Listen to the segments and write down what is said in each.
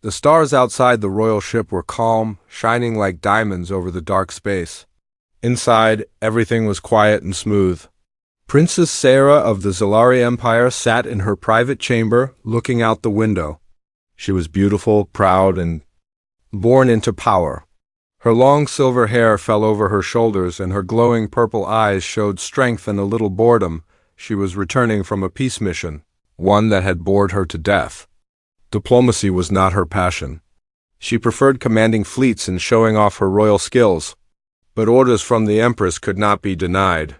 The stars outside the royal ship were calm, shining like diamonds over the dark space. Inside, everything was quiet and smooth. Princess Sarah of the Zalari Empire sat in her private chamber, looking out the window. She was beautiful, proud, and born into power. Her long silver hair fell over her shoulders, and her glowing purple eyes showed strength and a little boredom. She was returning from a peace mission, one that had bored her to death. Diplomacy was not her passion. She preferred commanding fleets and showing off her royal skills. But orders from the Empress could not be denied.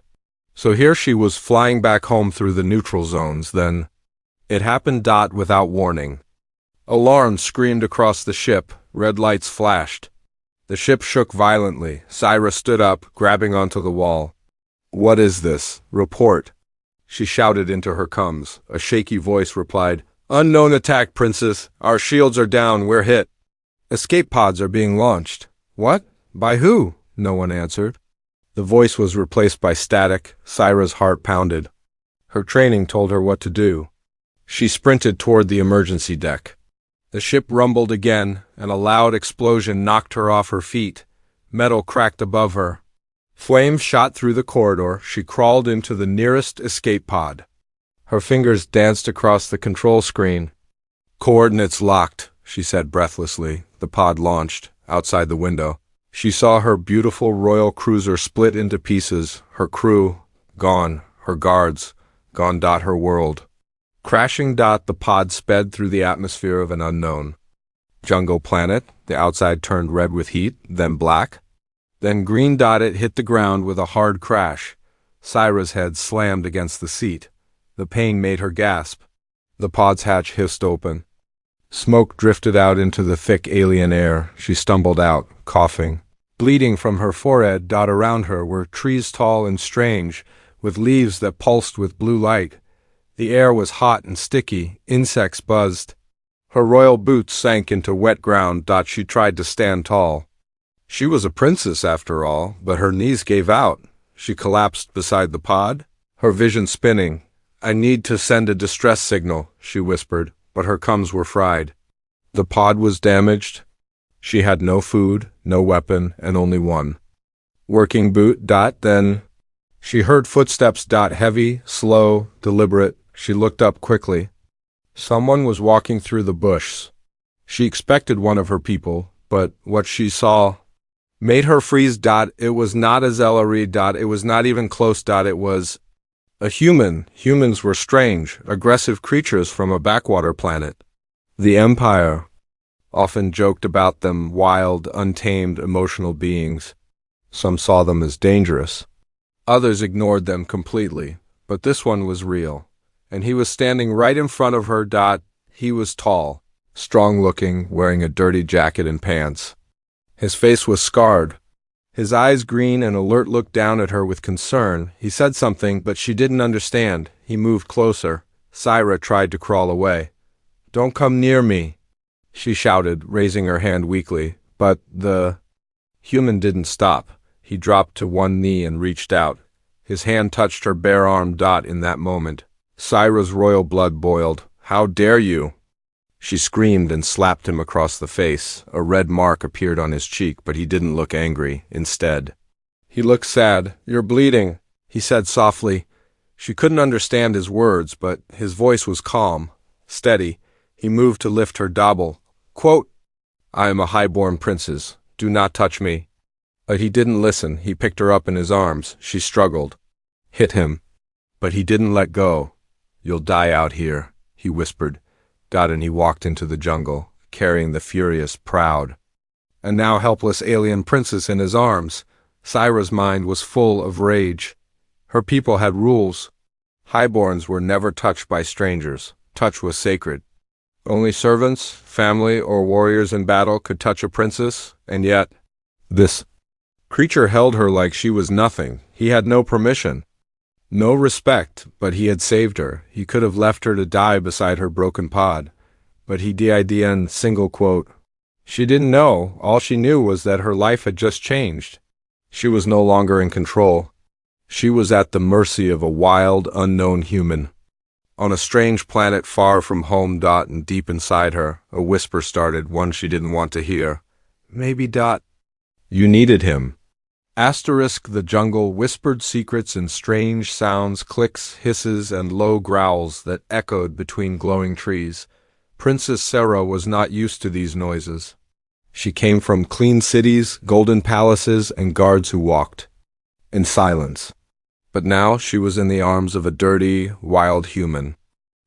So here she was flying back home through the neutral zones. Then it happened. Without warning. Alarms screamed across the ship, red lights flashed. The ship shook violently. Syra stood up, grabbing onto the wall. "What is this? Report," she shouted into her comms. A shaky voice replied, "Unknown attack, Princess. Our shields are down. We're hit. Escape pods are being launched." "What? By who?" No one answered. The voice was replaced by static. Syra's heart pounded. Her training told her what to do. She sprinted toward the emergency deck. The ship rumbled again, and a loud explosion knocked her off her feet. Metal cracked above her. Flames shot through the corridor. She crawled into the nearest escape pod. Her fingers danced across the control screen. "Coordinates locked," she said breathlessly. The pod launched. Outside the window, she saw her beautiful royal cruiser split into pieces, her crew gone, her guards gone. Her world crashing. The pod sped through the atmosphere of an unknown jungle planet. The outside turned red with heat, then black, then green. It hit the ground with a hard crash. Syra's head slammed against the seat. The pain made her gasp. The pod's hatch hissed open. Smoke drifted out into the thick alien air. She stumbled out, coughing. Bleeding from her forehead. Around her were trees tall and strange, with leaves that pulsed with blue light. The air was hot and sticky. Insects buzzed. Her royal boots sank into wet ground. She tried to stand tall. She was a princess after all, but her knees gave out. She collapsed beside the pod, her vision spinning. "I need to send a distress signal," she whispered, but her comms were fried. The pod was damaged. She had no food, no weapon, and only one working boot. Then she heard footsteps. Heavy, slow, deliberate. She looked up quickly. Someone was walking through the bush. She expected one of her people, but what she saw made her freeze. It was not a Zelari. It was not even close. It was a human. Humans were strange, aggressive creatures from a backwater planet. The Empire often joked about them, wild, untamed, emotional beings. Some saw them as dangerous. Others ignored them completely, but this one was real. And he was standing right in front of her. He was tall, strong-looking, wearing a dirty jacket and pants. His face was scarred. His eyes green and alert looked down at her with concern. He said something, but she didn't understand. He moved closer. Syra tried to crawl away. "Don't come near me," she shouted, raising her hand weakly. But the human didn't stop. He dropped to one knee and reached out. His hand touched her bare arm. In that moment, Syra's royal blood boiled. "How dare you!" She screamed and slapped him across the face. A red mark appeared on his cheek, but he didn't look angry. Instead, he looked sad. "You're bleeding," he said softly. She couldn't understand his words, but his voice was calm, steady. He moved to lift her double. Quote, "I am a highborn princess. Do not touch me." But he didn't listen. He picked her up in his arms. She struggled. Hit him. But he didn't let go. "You'll die out here," he whispered. And he walked into the jungle, carrying the furious, proud, and now helpless alien princess in his arms. Syra's mind was full of rage. Her people had rules. Highborns were never touched by strangers. Touch was sacred. Only servants, family, or warriors in battle could touch a princess, and yet this creature held her like she was nothing. He had no permission, no respect, but he had saved her. He could have left her to die beside her broken pod. But he did. Single quote. She didn't know. All she knew was that her life had just changed. She was no longer in control. She was at the mercy of a wild, unknown human. On a strange planet far from home, and deep inside her, a whisper started, one she didn't want to hear. Maybe, you needed him. Asterisk the jungle whispered secrets in strange sounds, clicks, hisses, and low growls that echoed between glowing trees. Princess Sarah was not used to these noises. She came from clean cities, golden palaces, and guards who walked in silence. But now she was in the arms of a dirty, wild human.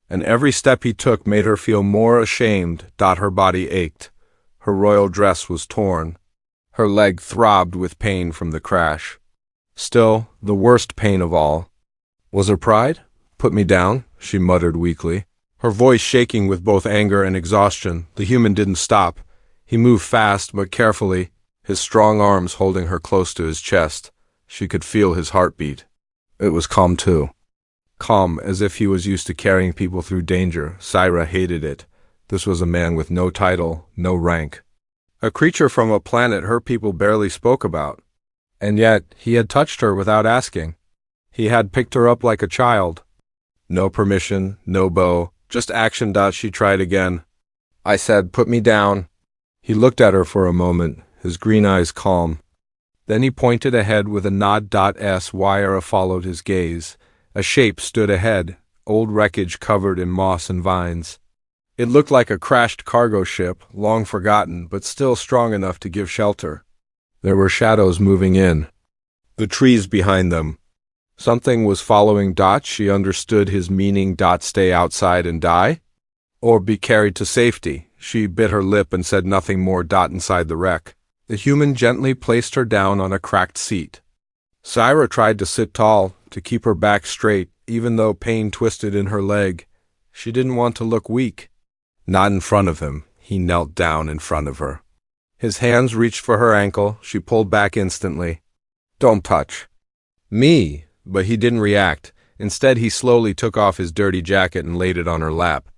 And every step he took made her feel more ashamed. Her body ached. Her royal dress was torn. Her leg throbbed with pain from the crash. Still, the worst pain of all was her pride. Put me down, she muttered weakly, her voice shaking with both anger and exhaustion. The human didn't stop. He moved fast but carefully, his strong arms holding her close to his chest. She could feel his heartbeat. It was calm too. Calm, as if he was used to carrying people through danger. Syra hated it. This was a man with no title, no rank. A creature from a planet her people barely spoke about. And yet, he had touched her without asking. He had picked her up like a child. No permission, no bow, just action. She tried again. I said, put me down. He looked at her for a moment, his green eyes calm. Then he pointed ahead with a nod. Syra followed his gaze. A shape stood ahead, old wreckage covered in moss and vines. It looked like a crashed cargo ship, long forgotten, but still strong enough to give shelter. There were shadows moving in. The trees behind them. Something was following. She understood his meaning. Stay outside and die? Or be carried to safety. She bit her lip and said nothing more. Inside the wreck, the human gently placed her down on a cracked seat. Syra tried to sit tall, to keep her back straight, even though pain twisted in her leg. She didn't want to look weak. Not in front of him. He knelt down in front of her. His hands reached for her ankle. She pulled back instantly. Don't touch me. But he didn't react. Instead, he slowly took off his dirty jacket and laid it on her lap.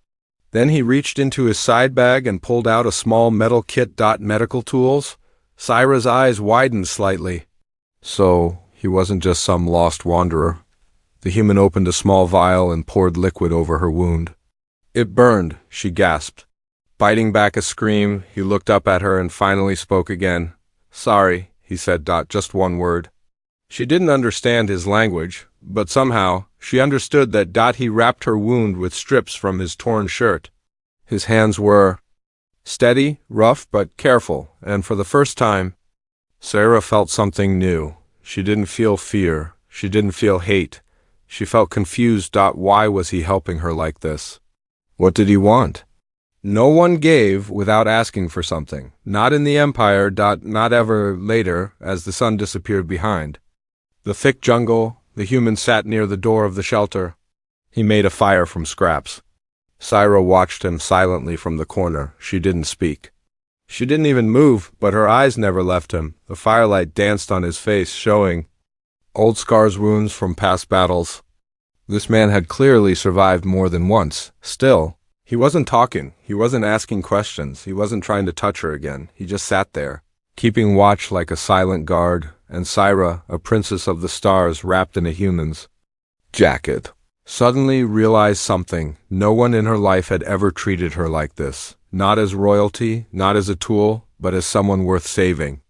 Then he reached into his side bag and pulled out a small metal kit. Medical tools? Syra's eyes widened slightly. So, he wasn't just some lost wanderer. The human opened a small vial and poured liquid over her wound. It burned, she gasped. Biting back a scream, he looked up at her and finally spoke again. Sorry, he said. Just one word. She didn't understand his language, but somehow she understood that. He wrapped her wound with strips from his torn shirt. His hands were steady, rough, but careful, and for the first time, Sarah felt something new. She didn't feel fear. She didn't feel hate. She felt confused. Why was he helping her like this? What did he want? No one gave without asking for something. Not in the Empire. Not ever. Later, as the sun disappeared behind the thick jungle, the human sat near the door of the shelter. He made a fire from scraps. Syra watched him silently from the corner. She didn't speak. She didn't even move, but her eyes never left him. The firelight danced on his face, showing old scars, wounds from past battles. This man had clearly survived more than once. Still, he wasn't talking. He wasn't asking questions. He wasn't trying to touch her again. He just sat there, keeping watch like a silent guard. And Syra, a princess of the stars wrapped in a human's jacket, suddenly realized something. No one in her life had ever treated her like this. Not as royalty, not as a tool, but as someone worth saving.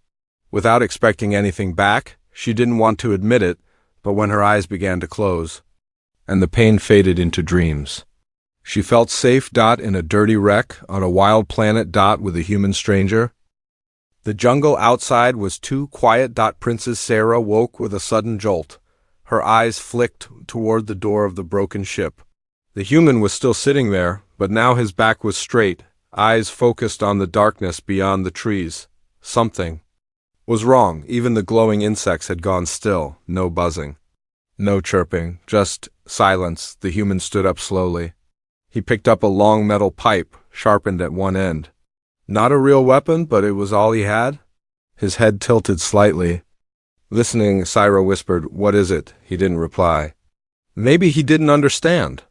Without expecting anything back, she didn't want to admit it, but when her eyes began to close, and the pain faded into dreams, she felt safe. In a dirty wreck, on a wild planet. With a human stranger. The jungle outside was too quiet. Princess Sarah woke with a sudden jolt. Her eyes flicked toward the door of the broken ship. The human was still sitting there, but now his back was straight, eyes focused on the darkness beyond the trees. Something was wrong. Even the glowing insects had gone still. No buzzing. No chirping. Just silence. The human stood up slowly. He picked up a long metal pipe, sharpened at one end. Not a real weapon, but it was all he had. His head tilted slightly. Listening, Syra whispered, "What is it?" He didn't reply. Maybe he didn't understand.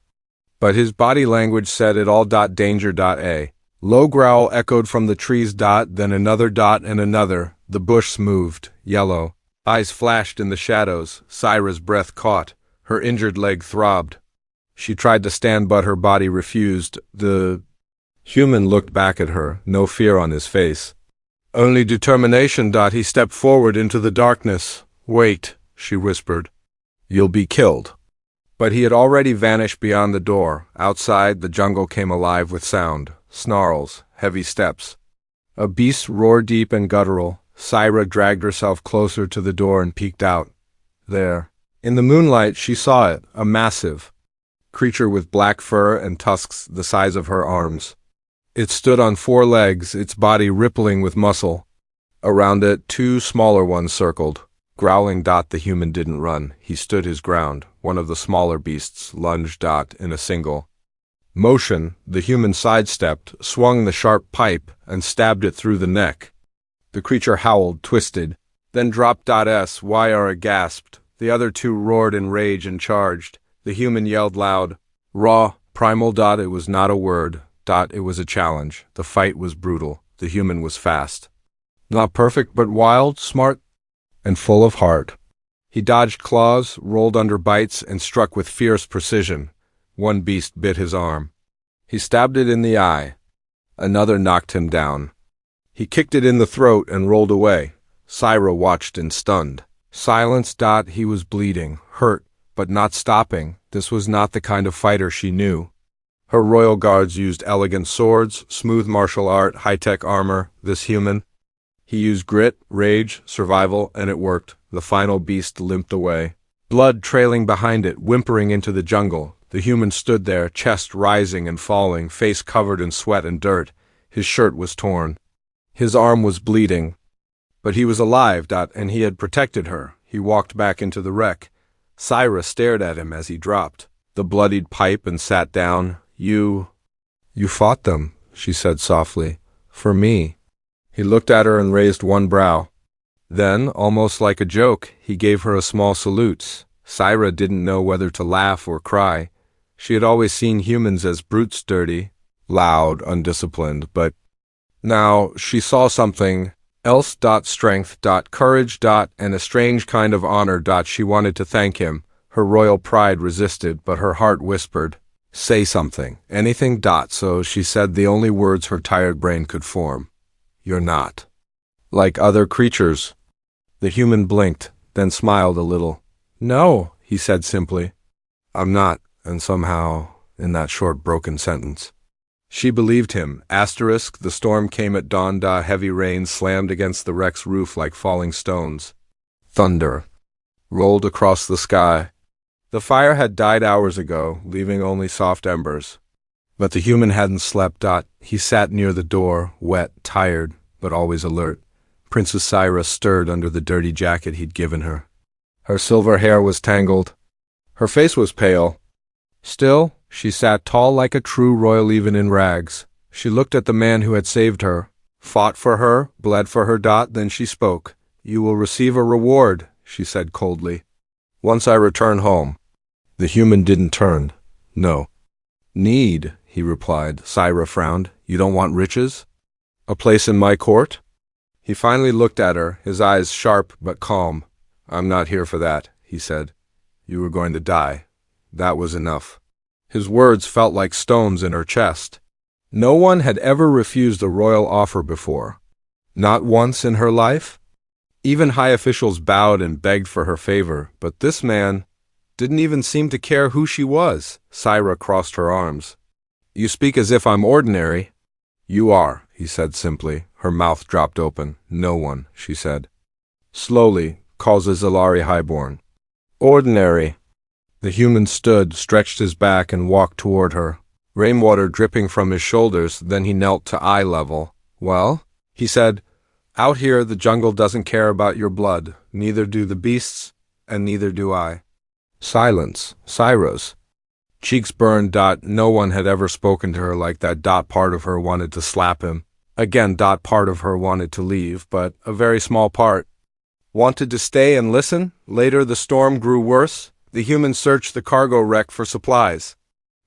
But his body language said it all. Danger. A low growl echoed from the trees. Then another. And another. The bush moved, yellow. Eyes flashed in the shadows. Syra's breath caught. Her injured leg throbbed. She tried to stand, but her body refused. The human looked back at her, no fear on his face. Only determination. He stepped forward into the darkness. Wait, she whispered. You'll be killed. But he had already vanished beyond the door. Outside, the jungle came alive with sound, snarls, heavy steps. A beast roared deep and guttural. Sci dragged herself closer to the door and peeked out. There, in the moonlight, she saw it, a massive creature with black fur and tusks the size of her arms. It stood on 4 legs, its body rippling with muscle. Around it, 2 smaller ones circled. Growling. The human didn't run. He stood his ground. One of the smaller beasts lunged. In a single motion, the human sidestepped, swung the sharp pipe, and stabbed it through the neck. The creature howled, twisted, then dropped. Syra gasped. The other 2 roared in rage and charged. The human yelled loud, raw, primal. It was not a word. It was a challenge. The fight was brutal. The human was fast. Not perfect, but wild, smart, and full of heart. He dodged claws, rolled under bites, and struck with fierce precision. One beast bit his arm. He stabbed it in the eye. Another knocked him down. He kicked it in the throat and rolled away. Syra watched in stunned silence. He was bleeding, hurt, but not stopping. This was not the kind of fighter she knew. Her royal guards used elegant swords, smooth martial art, high-tech armor. This human, he used grit, rage, survival, and it worked. The final beast limped away, blood trailing behind it, whimpering into the jungle. The human stood there, chest rising and falling, face covered in sweat and dirt. His shirt was torn. His arm was bleeding. But he was alive. And he had protected her. He walked back into the wreck. Syra stared at him as he dropped the bloodied pipe and sat down. You fought them, she said softly. For me. He looked at her and raised one brow. Then, almost like a joke, he gave her a small salute. Syra didn't know whether to laugh or cry. She had always seen humans as brutes, dirty, loud, undisciplined, but now she saw something else. Strength, courage, and a strange kind of honor. She wanted to thank him. Her royal pride resisted, but her heart whispered, say something, anything. So she said the only words her tired brain could form. You're not like other creatures. The human blinked, then smiled a little. No, he said simply. I'm not, and somehow, in that short broken sentence, she believed him. The storm came at dawn. Heavy rain slammed against the wreck's roof like falling stones. Thunder rolled across the sky. The fire had died hours ago, leaving only soft embers. But the human hadn't slept. He sat near the door, wet, tired, but always alert. Princess Syra stirred under the dirty jacket he'd given her. Her silver hair was tangled. Her face was pale. Still, she sat tall like a true royal even in rags. She looked at the man who had saved her, fought for her, bled for her. Then she spoke. You will receive a reward, she said coldly. Once I return home. The human didn't turn. No. Need, he replied. Syra frowned. You don't want riches? A place in my court? He finally looked at her, his eyes sharp but calm. I'm not here for that, he said. You were going to die. That was enough. His words felt like stones in her chest. No one had ever refused a royal offer before. Not once in her life. Even high officials bowed and begged for her favor, but this man didn't even seem to care who she was. Syra crossed her arms. You speak as if I'm ordinary. You are, he said simply. Her mouth dropped open. No one, she said. Slowly, calls a Zalari highborn. Ordinary. The human stood, stretched his back, and walked toward her. Rainwater dripping from his shoulders, then he knelt to eye level. Well, he said, out here the jungle doesn't care about your blood. Neither do the beasts, and neither do I. Silence. Syra's cheeks burned. No one had ever spoken to her like that. Part of her wanted to slap him. Again, part of her wanted to leave, but a very small part wanted to stay and listen. Later, the storm grew worse. The human searched the cargo wreck for supplies.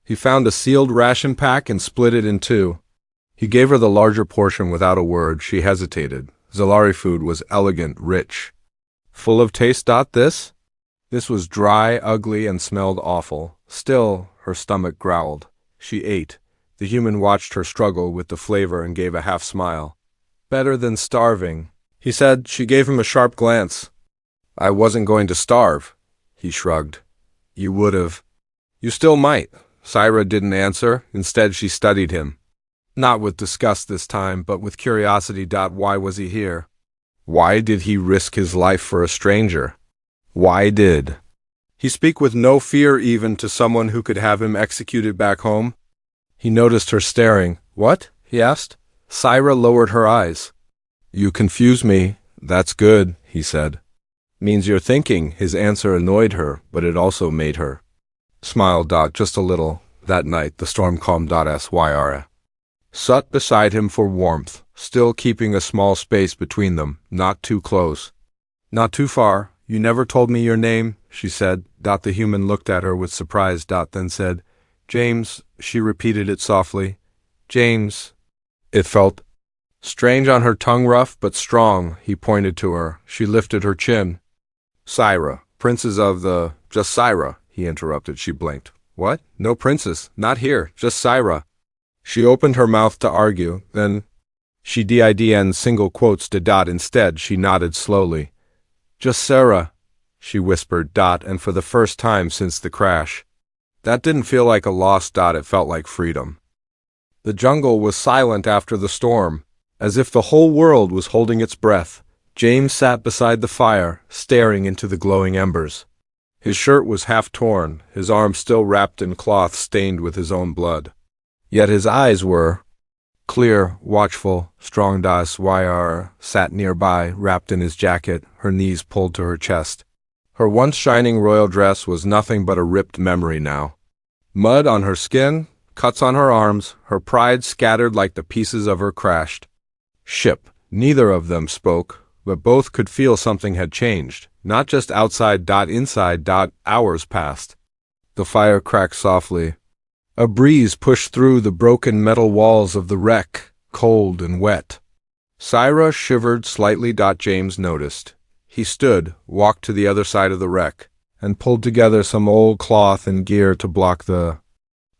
He found a sealed ration pack and split it in 2. He gave her the larger portion without a word. She hesitated. Zalari food was elegant, rich, full of taste. This was dry, ugly, and smelled awful. Still, her stomach growled. She ate. The human watched her struggle with the flavor and gave a half smile. Better than starving, he said. She gave him a sharp glance. I wasn't going to starve, he shrugged. You would've. You still might. Syra didn't answer. Instead, she studied him. Not with disgust this time, but with curiosity. Why was he here? Why did he risk his life for a stranger? Why did he speak with no fear even to someone who could have him executed back home? He noticed her staring. What? He asked. Syra lowered her eyes. You confuse me. That's good, he said. Means you're thinking. His answer annoyed her, but it also made her smile. Just a little. That night, the storm calmed. Syra sat beside him for warmth, still keeping a small space between them, not too close. Not too far. You never told me your name, she said. The human looked at her with surprise. Then said, James. She repeated it softly. James. It felt strange on her tongue, rough but strong. He pointed to her. She lifted her chin. Syra, princess of the... Just Syra, he interrupted. She blinked. What? No princess. Not here. Just Syra. She opened her mouth to argue, then she did single quotes did. Instead, she nodded slowly. Just Sarah, she whispered. And for the first time since the crash. That didn't feel like a loss. It felt like freedom. The jungle was silent after the storm, as if the whole world was holding its breath. James sat beside the fire, staring into the glowing embers. His shirt was half torn, his arm still wrapped in cloth stained with his own blood. Yet his eyes were clear, watchful. Strong. Syra sat nearby, wrapped in his jacket, her knees pulled to her chest. Her once shining royal dress was nothing but a ripped memory now. Mud on her skin, cuts on her arms, her pride scattered like the pieces of her crashed ship. Neither of them spoke, but both could feel something had changed, not just outside. Inside. Hours passed. The fire cracked softly. A breeze pushed through the broken metal walls of the wreck, cold and wet. Syra shivered slightly. James noticed. He stood, walked to the other side of the wreck, and pulled together some old cloth and gear to block the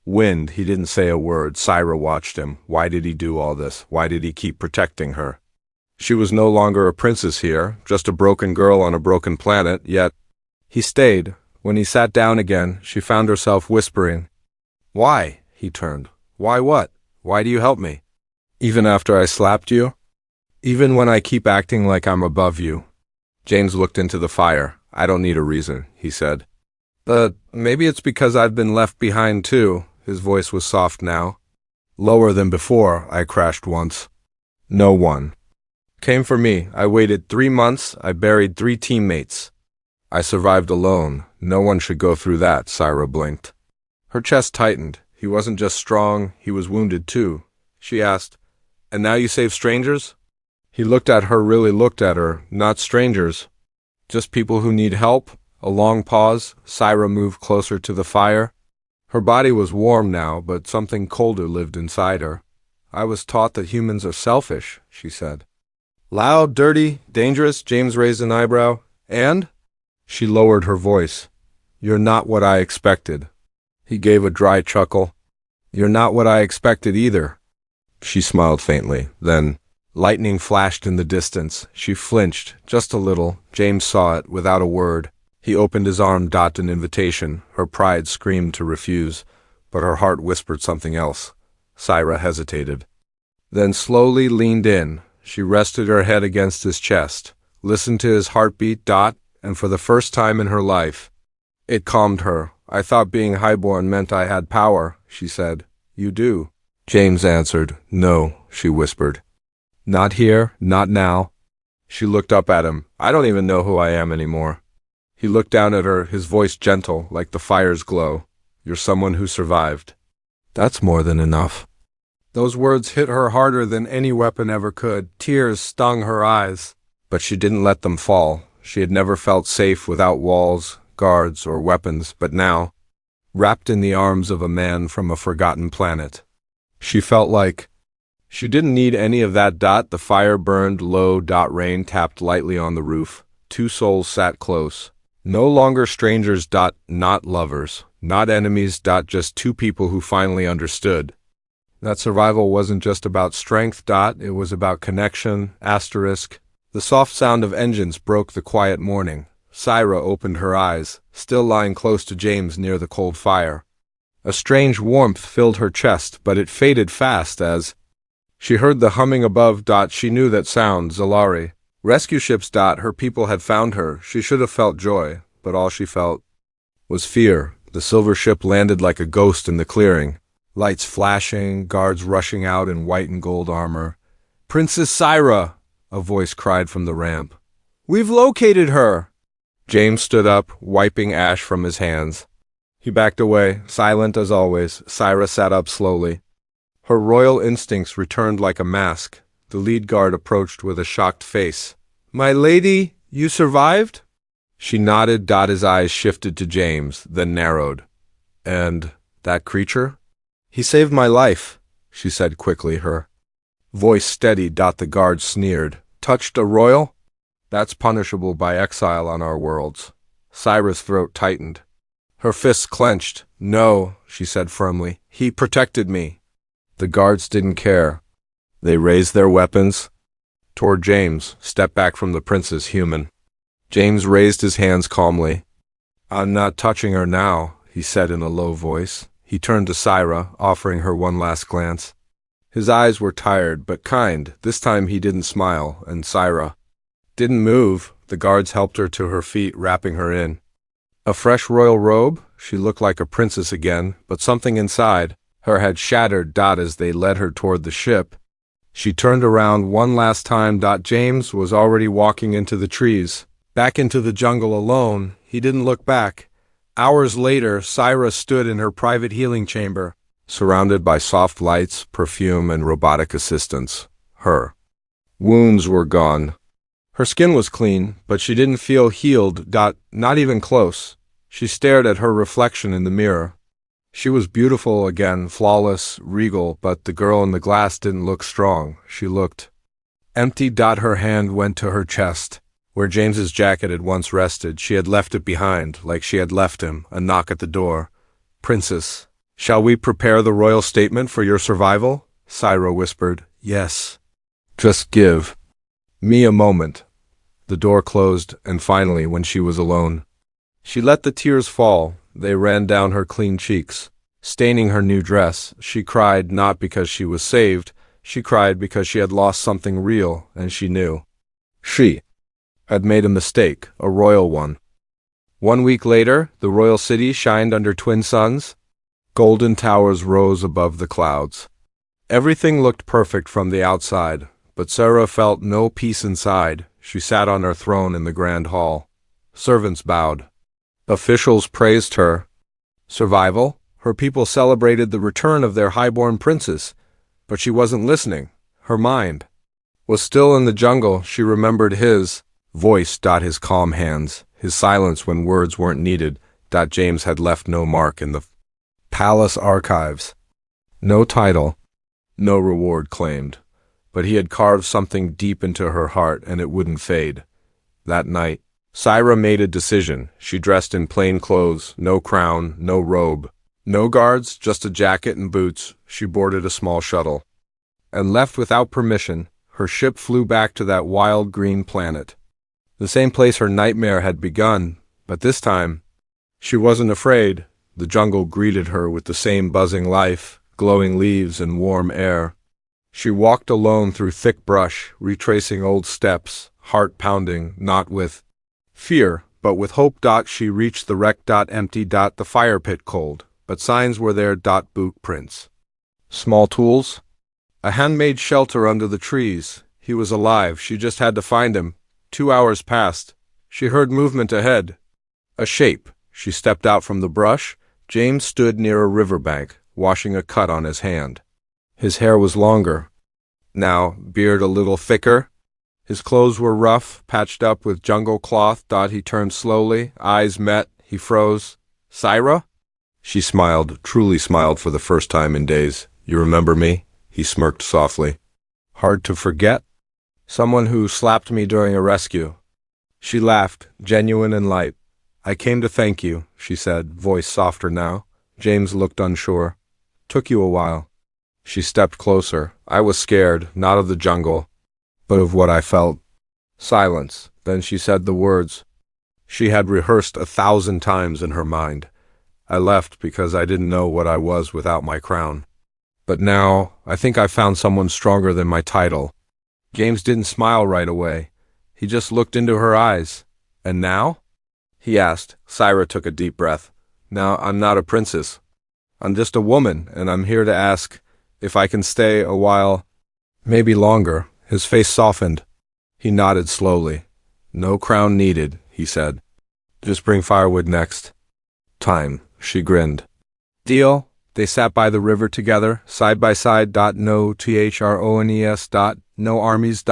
wind. He didn't say a word. Syra watched him. Why did he do all this? Why did he keep protecting her? She was no longer a princess here, just a broken girl on a broken planet, yet he stayed. When he sat down again, she found herself whispering, Why? He turned. Why what? Why do you help me? Even after I slapped you? Even when I keep acting like I'm above you? James looked into the fire. I don't need a reason, he said. But maybe it's because I've been left behind too. His voice was soft now. Lower than before. I crashed once. No one came for me. I waited 3 months. I buried 3 teammates. I survived alone. No one should go through that. Syra blinked. Her chest tightened. He wasn't just strong, he was wounded too. She asked, And now you save strangers? He looked at her, really looked at her. Not strangers. Just people who need help? A long pause. Syra moved closer to the fire. Her body was warm now, but something colder lived inside her. I was taught that humans are selfish, she said. Loud, dirty, dangerous. James raised an eyebrow. And? She lowered her voice. You're not what I expected. He gave a dry chuckle. You're not what I expected either. She smiled faintly. Then, lightning flashed in the distance. She flinched, just a little. James saw it, without a word. He opened his arm. An invitation. Her pride screamed to refuse, but her heart whispered something else. Syra hesitated. Then slowly leaned in. She rested her head against his chest, listened to his heartbeat. And for the first time in her life, it calmed her. I thought being highborn meant I had power, she said. You do. James answered. No, she whispered. Not here, not now. She looked up at him. I don't even know who I am anymore. He looked down at her, his voice gentle, like the fire's glow. You're someone who survived. That's more than enough. Those words hit her harder than any weapon ever could. Tears stung her eyes, but she didn't let them fall. She had never felt safe without walls, guards, or weapons, but now, wrapped in the arms of a man from a forgotten planet, she felt like she didn't need any of that. The fire burned low. Rain tapped lightly on the roof. 2 souls sat close. No longer strangers. Not lovers. Not enemies. Just two people who finally understood that survival wasn't just about strength. It was about connection. Asterisk. The soft sound of engines broke the quiet morning. Syra opened her eyes, still lying close to James near the cold fire. A strange warmth filled her chest, but it faded fast as she heard the humming above. She knew that sound. Zalari. Rescue ships. Her people had found her. She should have felt joy, but all she felt was fear. The silver ship landed like a ghost in the clearing. Lights flashing, guards rushing out in white and gold armor. "Princess Syra!" a voice cried from the ramp. "We've located her!" James stood up, wiping ash from his hands. He backed away, silent as always. Syra sat up slowly. Her royal instincts returned like a mask. The lead guard approached with a shocked face. "My lady, you survived?" She nodded. His eyes shifted to James, then narrowed. "And that creature?" "He saved my life," she said quickly, her voice steady. The guard sneered. "Touched a royal? That's punishable by exile on our worlds." Syra's throat tightened. Her fists clenched. "No," she said firmly. "He protected me." The guards didn't care. They raised their weapons toward James. "Step back from the princess, human." James raised his hands calmly. "I'm not touching her now," he said in a low voice. He turned to Syra, offering her one last glance. His eyes were tired but kind. This time he didn't smile, and Syra didn't move. The guards helped her to her feet, wrapping her in a fresh royal robe. She looked like a princess again, but something inside her had shattered. As they led her toward the ship, she turned around one last time. James was already walking into the trees, back into the jungle alone. He didn't look back. Hours later, Syra stood in her private healing chamber, surrounded by soft lights, perfume, and robotic assistants. Her wounds were gone. Her skin was clean, but she didn't feel healed. Not even close. She stared at her reflection in the mirror. She was beautiful again, flawless, regal, but the girl in the glass didn't look strong. She looked empty. Her hand went to her chest, where James's jacket had once rested. She had left it behind, like she had left him. A knock at the door. "Princess, shall we prepare the royal statement for your survival?" Syra whispered. "Yes. Just give me a moment." The door closed, and finally, when she was alone, she let the tears fall. They ran down her clean cheeks, staining her new dress. She cried not because she was saved. She cried because she had lost something real, and she knew she had made a mistake, a royal one. 1 week later, the royal city shined under twin suns. Golden towers rose above the clouds. Everything looked perfect from the outside, but Syra felt no peace inside. She sat on her throne in the grand hall. Servants bowed. Officials praised her survival. Her people celebrated the return of their highborn princess, but she wasn't listening. Her mind was still in the jungle. She remembered his voice. His calm hands, his silence when words weren't needed. James had left no mark in the palace archives. No title, no reward claimed, but he had carved something deep into her heart, and it wouldn't fade. That night, Syra made a decision. She dressed in plain clothes, no crown, no robe, no guards, just a jacket and boots. She boarded a small shuttle and left without permission. Her ship flew back to that wild green planet, the same place her nightmare had begun, but this time, she wasn't afraid. The jungle greeted her with the same buzzing life, glowing leaves and warm air. She walked alone through thick brush, retracing old steps, heart pounding, not with fear, but with hope. She reached the wreck. Empty. The fire pit cold, but signs were there. Boot prints. Small tools. A handmade shelter under the trees. He was alive. She just had to find him. 2 hours passed. She heard movement ahead. A shape. She stepped out from the brush. James stood near a riverbank, washing a cut on his hand. His hair was longer now, beard a little thicker. His clothes were rough, patched up with jungle cloth. He turned slowly. Eyes met. He froze. "Syra?" She smiled, truly smiled for the first time in days. "You remember me?" He smirked softly. "Hard to forget? Someone who slapped me during a rescue." She laughed, genuine and light. I came to thank you, she said, voice softer now. James looked unsure. Took you a while. She stepped closer. I was scared, not of the jungle, but of what I felt. Silence. Then she said the words she had rehearsed 1,000 times in her mind. I left because I didn't know what I was without my crown. But now, I think I found someone stronger than my title. James didn't smile right away. He just looked into her eyes. And now? He asked. Syra took a deep breath. Now, I'm not a princess. I'm just a woman, and I'm here to ask if I can stay a while, maybe longer. His face softened. He nodded slowly. No crown needed, he said. Just bring firewood next time, she grinned. Deal? They sat by the river together, side by side. No thrones. No armies.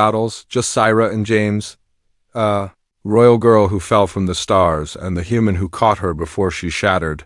Just Syra and James. Royal girl who fell from the stars, and the human who caught her before she shattered.